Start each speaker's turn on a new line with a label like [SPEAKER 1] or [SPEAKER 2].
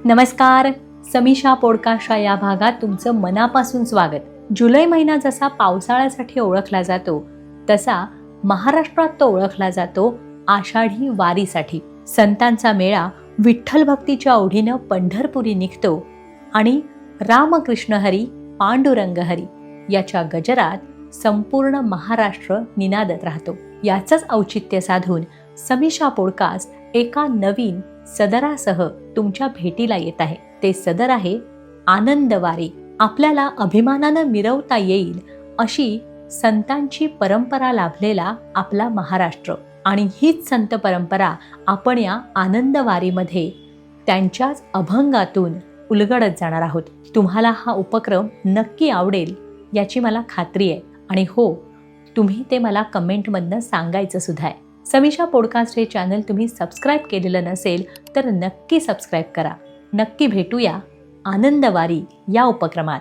[SPEAKER 1] नमस्कार. समीक्षा पॉडकास्टच्या या भागात तुमचं मनापासून स्वागत. जुलै महिना जसा पावसाळ्यासाठी ओळखला जातो तसा महाराष्ट्रात तो ओळखला जातो आषाढी वारीसाठी. संतांचा मेळा विठ्ठल भक्तीच्या ओढीनं पंढरपुरी निघतो आणि रामकृष्ण हरी पांडुरंग हरी याच्या गजरात संपूर्ण महाराष्ट्र निनादत राहतो. याचंच औचित्य साधून समीक्षा पॉडकास्ट एका नवीन सदरासह तुमच्या भेटीला येत आहे. ते सदर आहे आनंदवारी. आपल्याला अभिमानानं मिरवता येईल अशी संतांची परंपरा लाभलेला आपला महाराष्ट्र, आणि हीच संत परंपरा आपण या आनंदवारीमध्ये त्यांच्याच अभंगातून उलगडत जाणार आहोत. तुम्हाला हा उपक्रम नक्की आवडेल याची मला खात्री आहे, आणि हो, तुम्ही ते मला कमेंटमधनं सांगायचं सुद्धा आहे. समीक्षा पॉडकास्ट हे चॅनल तुम्ही सबस्क्राईब केलेलं नसेल तर नक्की सबस्क्राईब करा. नक्की भेटूया आनंदवारी या उपक्रमात.